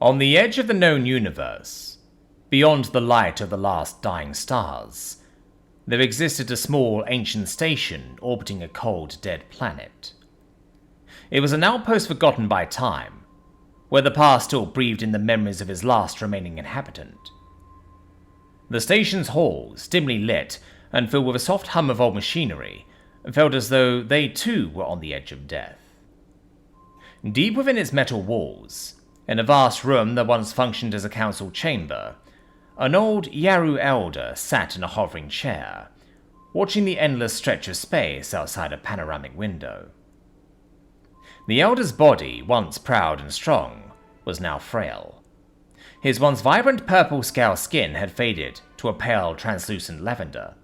On the edge of the known universe, beyond the light of the last dying stars, there existed a small ancient station orbiting a cold, dead planet. It was an outpost forgotten by time, where the past still breathed in the memories of its last remaining inhabitant. The station's halls, dimly lit and filled with a soft hum of old machinery, felt as though they too were on the edge of death. Deep within its metal walls, in a vast room that once functioned as a council chamber, an old Yaru elder sat in a hovering chair, watching the endless stretch of space outside a panoramic window. The elder's body, once proud and strong, was now frail. His once vibrant purple scale skin had faded to a pale, translucent lavender.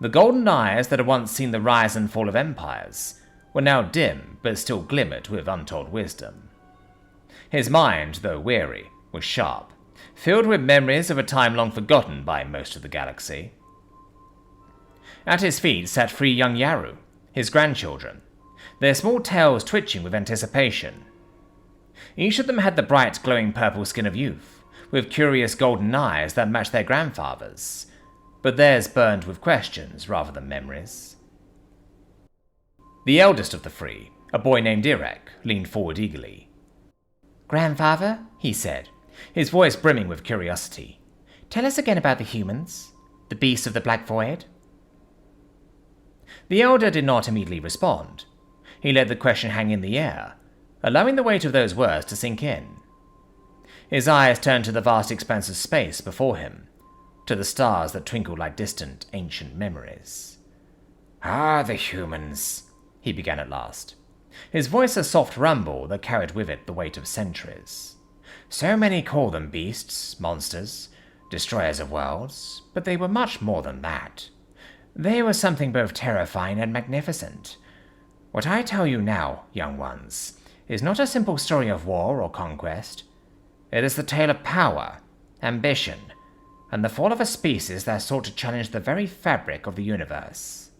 The golden eyes that had once seen the rise and fall of empires were now dim but still glimmered with untold wisdom. His mind, though weary, was sharp, filled with memories of a time long forgotten by most of the galaxy. At his feet sat 3 young Yaru, his grandchildren, their small tails twitching with anticipation. Each of them had the bright, glowing purple skin of youth, with curious golden eyes that matched their grandfather's, but theirs burned with questions rather than memories. The eldest of the 3, a boy named Irek, leaned forward eagerly. "Grandfather," he said, his voice brimming with curiosity, "tell us again about the humans, the beasts of the Black Void." The elder did not immediately respond. He let the question hang in the air, allowing the weight of those words to sink in. His eyes turned to the vast expanse of space before him, to the stars that twinkled like distant, ancient memories. "The humans," he began at last, his voice a soft rumble that carried with it the weight of centuries. "So many call them beasts, monsters, destroyers of worlds, but they were much more than that. They were something both terrifying and magnificent. What I tell you now, young ones, is not a simple story of war or conquest. It is the tale of power, ambition, and the fall of a species that sought to challenge the very fabric of the universe."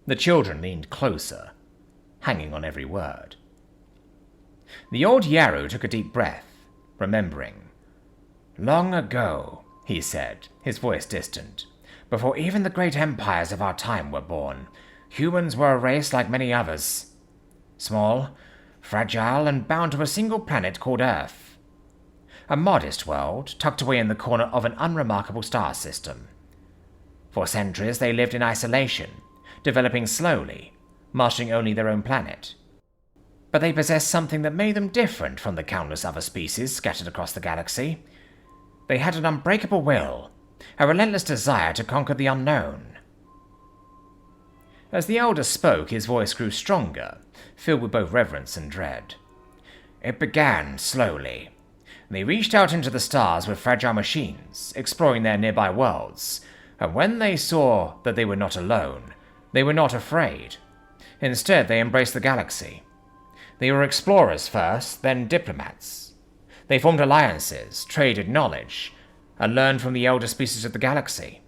The children leaned closer, hanging on every word. The old Yaru took a deep breath, remembering. "Long ago," he said, his voice distant, "before even the great empires of our time were born, humans were a race like many others. Small, fragile, and bound to a single planet called Earth. A modest world tucked away in the corner of an unremarkable star system. For centuries they lived in isolation, developing slowly, mastering only their own planet. But they possessed something that made them different from the countless other species scattered across the galaxy. They had an unbreakable will, a relentless desire to conquer the unknown." As the elder spoke, his voice grew stronger, filled with both reverence and dread. "It began slowly. They reached out into the stars with fragile machines, exploring their nearby worlds, and when they saw that they were not alone, they were not afraid. Instead, they embraced the galaxy. They were explorers first, then diplomats. They formed alliances, traded knowledge, and learned from the elder species of the galaxy.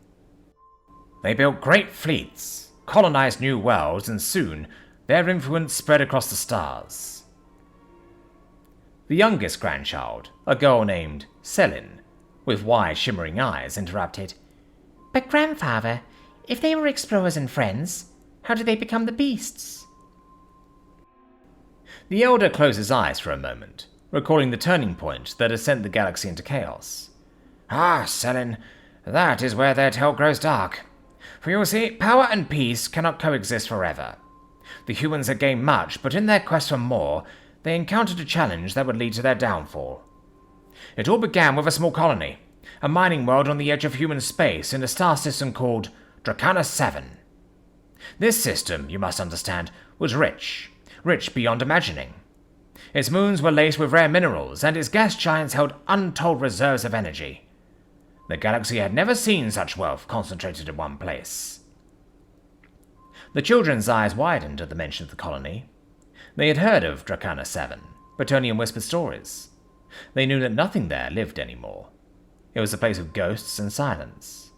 They built great fleets, colonized new worlds, and soon their influence spread across the stars." The youngest grandchild, a girl named Selin, with wide shimmering eyes, interrupted. "But grandfather, if they were explorers and friends, how did they become the beasts?" The elder closed his eyes for a moment, recalling the turning point that had sent the galaxy into chaos. Selin, that is where their tale grows dark. For you see, power and peace cannot coexist forever. The humans had gained much, but in their quest for more, they encountered a challenge that would lead to their downfall. It all began with a small colony, a mining world on the edge of human space in a star system called Dracana 7. This system, you must understand, was rich beyond imagining. Its moons were laced with rare minerals, and its gas giants held untold reserves of energy. The galaxy had never seen such wealth concentrated in one place. The children's eyes widened at the mention of the colony. They had heard of Dracana 7, but only in whispered stories. They knew that nothing there lived anymore. It was a place of ghosts and silence.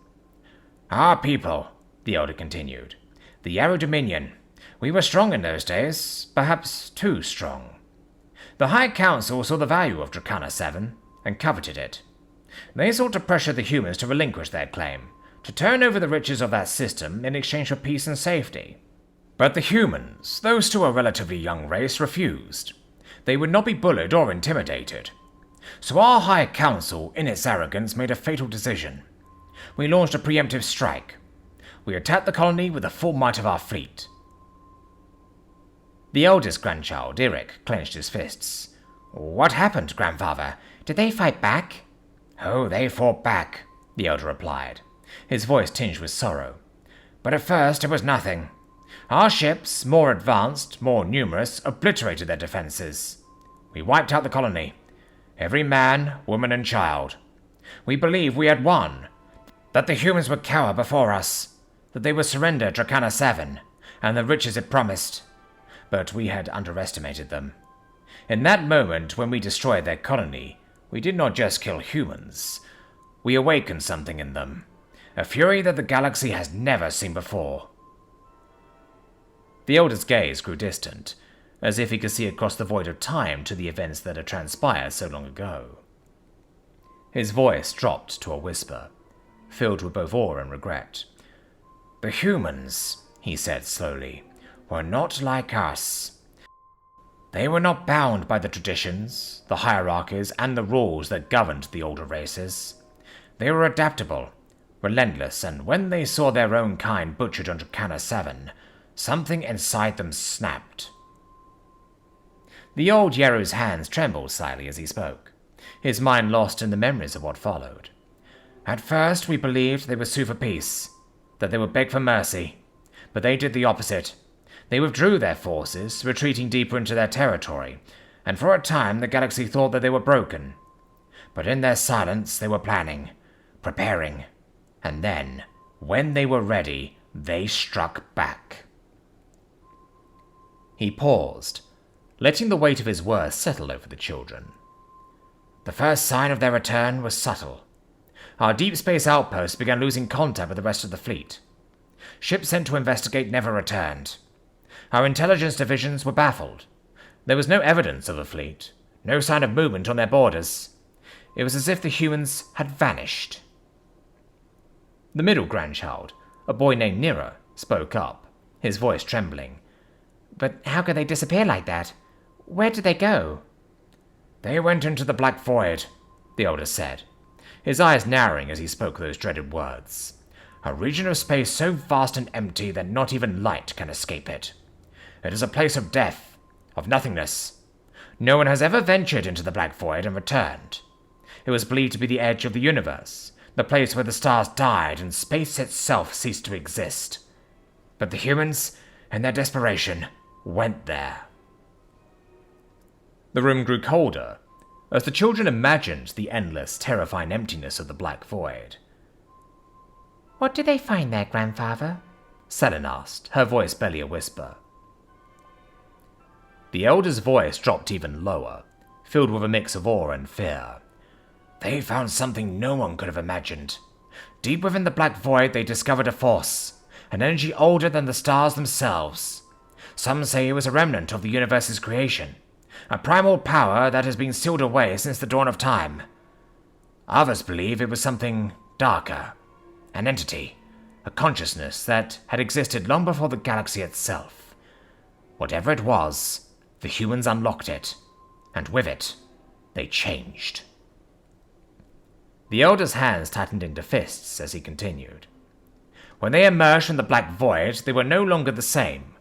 "Our people," the elder continued, "the Yaru Dominion, we were strong in those days, perhaps too strong. The High Council saw the value of Dracana 7 and coveted it. They sought to pressure the humans to relinquish their claim, to turn over the riches of that system in exchange for peace and safety. But the humans, though still a relatively young race, refused. They would not be bullied or intimidated. So our High Council, in its arrogance, made a fatal decision. We launched a preemptive strike. We attacked the colony with the full might of our fleet. The eldest grandchild, Eric, clenched his fists. What happened, grandfather? Did they fight back? Oh, they fought back, the elder replied, his voice tinged with sorrow. But at first it was nothing. Our ships, more advanced, more numerous, obliterated their defenses. We wiped out the colony. Every man, woman, and child. We believed we had won. That the humans would cower before us. That they would surrender Dracana 7 and the riches it promised. But we had underestimated them. In that moment, when we destroyed their colony, we did not just kill humans. We awakened something in them. A fury that the galaxy has never seen before. The elder's gaze grew distant, as if he could see across the void of time to the events that had transpired so long ago. His voice dropped to a whisper, filled with both awe and regret. The humans, he said slowly, were not like us. They were not bound by the traditions, the hierarchies, and the rules that governed the older races. They were adaptable, relentless, and when they saw their own kind butchered on Dracana 7, something inside them snapped. The old Yaru's hands trembled slightly as he spoke, his mind lost in the memories of what followed. At first we believed they would sue for peace, that they would beg for mercy, but they did the opposite. They withdrew their forces, retreating deeper into their territory, and for a time the galaxy thought that they were broken. But in their silence they were planning, preparing, and then, when they were ready, they struck back. He paused, letting the weight of his words settle over the children. The first sign of their return was subtle. Our deep space outposts began losing contact with the rest of the fleet. Ships sent to investigate never returned. Our intelligence divisions were baffled. There was no evidence of the fleet, no sign of movement on their borders. It was as if the humans had vanished. The middle grandchild, a boy named Nira, spoke up, his voice trembling. But how could they disappear like that? Where did they go? They went into the Black Void, the elder said, his eyes narrowing as he spoke those dreaded words. A region of space so vast and empty that not even light can escape it. It is a place of death, of nothingness. No one has ever ventured into the Black Void and returned. It was believed to be the edge of the universe, the place where the stars died and space itself ceased to exist. But the humans, in their desperation, went there. The room grew colder, as the children imagined the endless, terrifying emptiness of the Black Void. What did they find there, grandfather? Selin asked, her voice barely a whisper. The elder's voice dropped even lower, filled with a mix of awe and fear. They found something no one could have imagined. Deep within the Black Void they discovered a force, an energy older than the stars themselves. Some say it was a remnant of the universe's creation, a primal power that has been sealed away since the dawn of time. Others believe it was something darker, an entity, a consciousness that had existed long before the galaxy itself. Whatever it was, the humans unlocked it, and with it, they changed. The elder's hands tightened into fists as he continued. When they emerged from the Black Void, they were no longer the same.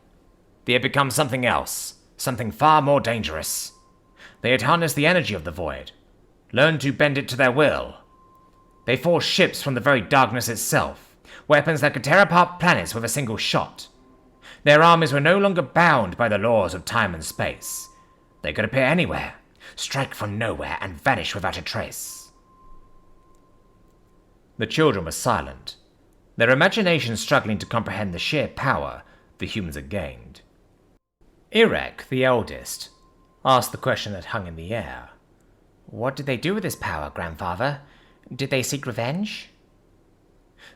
They had become something else, something far more dangerous. They had harnessed the energy of the Void, learned to bend it to their will. They forged ships from the very darkness itself, weapons that could tear apart planets with a single shot. Their armies were no longer bound by the laws of time and space. They could appear anywhere, strike from nowhere, and vanish without a trace. The children were silent, their imagination struggling to comprehend the sheer power the humans had gained. Irek, the eldest, asked the question that hung in the air. What did they do with this power, grandfather? Did they seek revenge?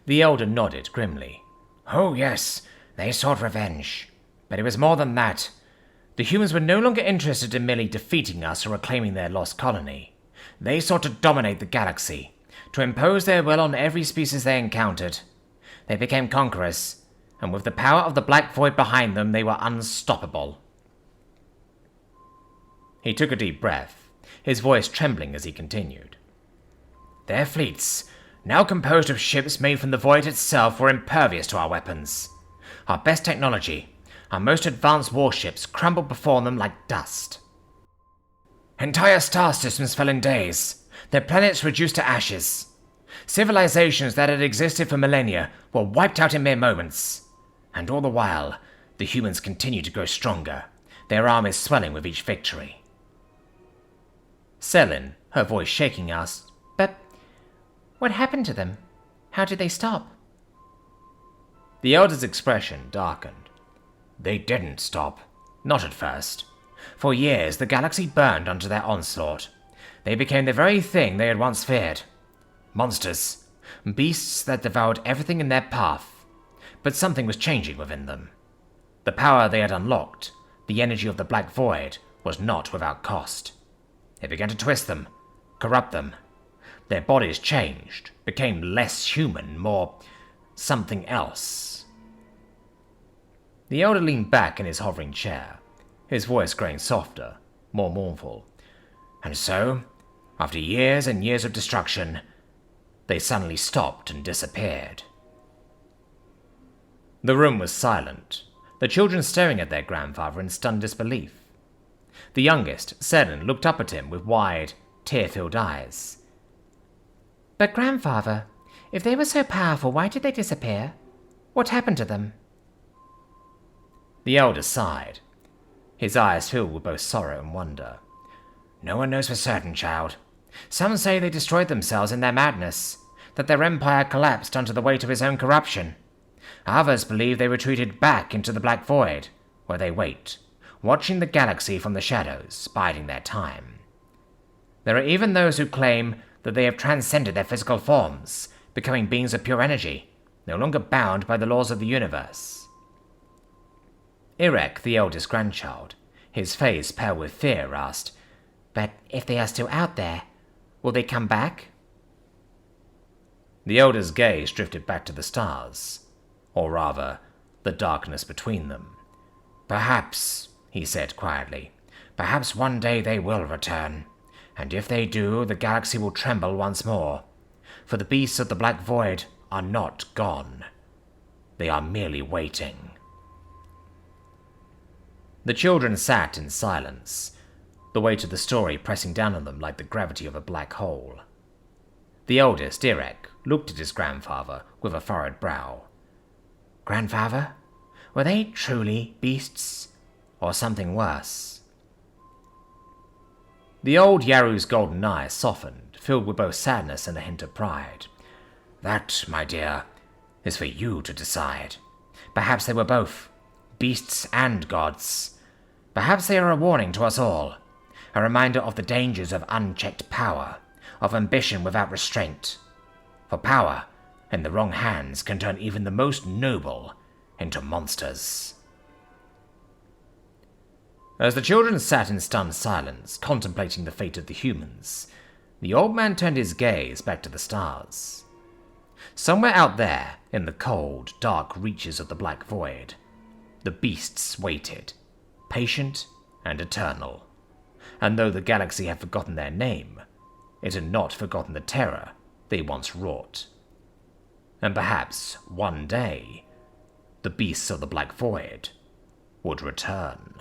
The elder nodded grimly. Oh yes, they sought revenge. But it was more than that. The humans were no longer interested in merely defeating us or reclaiming their lost colony. They sought to dominate the galaxy, to impose their will on every species they encountered. They became conquerors, and with the power of the Black Void behind them, they were unstoppable. He took a deep breath, his voice trembling as he continued. Their fleets, now composed of ships made from the void itself, were impervious to our weapons. Our best technology, our most advanced warships, crumbled before them like dust. Entire star systems fell in days, their planets reduced to ashes. Civilizations that had existed for millennia were wiped out in mere moments. And all the while, the humans continued to grow stronger, their armies swelling with each victory. Selin, her voice shaking, asked, "But what happened to them? How did they stop?" The elder's expression darkened. They didn't stop. Not at first. For years, the galaxy burned under their onslaught. They became the very thing they had once feared. Monsters. Beasts that devoured everything in their path. But something was changing within them. The power they had unlocked, the energy of the Black Void, was not without cost. It began to twist them, corrupt them. Their bodies changed, became less human, more something else. The elder leaned back in his hovering chair, his voice growing softer, more mournful. And so, after years and years of destruction, they suddenly stopped and disappeared. The room was silent, the children staring at their grandfather in stunned disbelief. The youngest, Selin, looked up at him with wide, tear-filled eyes. "But grandfather, if they were so powerful, why did they disappear? What happened to them?" The elder sighed, his eyes filled with both sorrow and wonder. No one knows for certain, child. Some say they destroyed themselves in their madness, that their empire collapsed under the weight of his own corruption. Others believe they retreated back into the Black Void, where they wait, watching the galaxy from the shadows, biding their time. There are even those who claim that they have transcended their physical forms, becoming beings of pure energy, no longer bound by the laws of the universe. Irek, the eldest grandchild, his face pale with fear, asked, "But if they are still out there, will they come back?" The elder's gaze drifted back to the stars, or rather, the darkness between them. "Perhaps," he said quietly, "perhaps one day they will return, and if they do, the galaxy will tremble once more, for the beasts of the Black Void are not gone. They are merely waiting." The children sat in silence, the weight of the story pressing down on them like the gravity of a black hole. The eldest, Irek, looked at his grandfather with a furrowed brow. "Grandfather, were they truly beasts, or something worse?" The old Yaru's golden eyes softened, filled with both sadness and a hint of pride. "That, my dear, is for you to decide. Perhaps they were both, beasts and gods. Perhaps they are a warning to us all, a reminder of the dangers of unchecked power, of ambition without restraint. For power, in the wrong hands, can turn even the most noble into monsters." As the children sat in stunned silence, contemplating the fate of the humans, the old man turned his gaze back to the stars. Somewhere out there, in the cold, dark reaches of the Black Void, the beasts waited, patient and eternal. And though the galaxy had forgotten their name, it had not forgotten the terror they once wrought. And perhaps, one day, the beasts of the Black Void would return.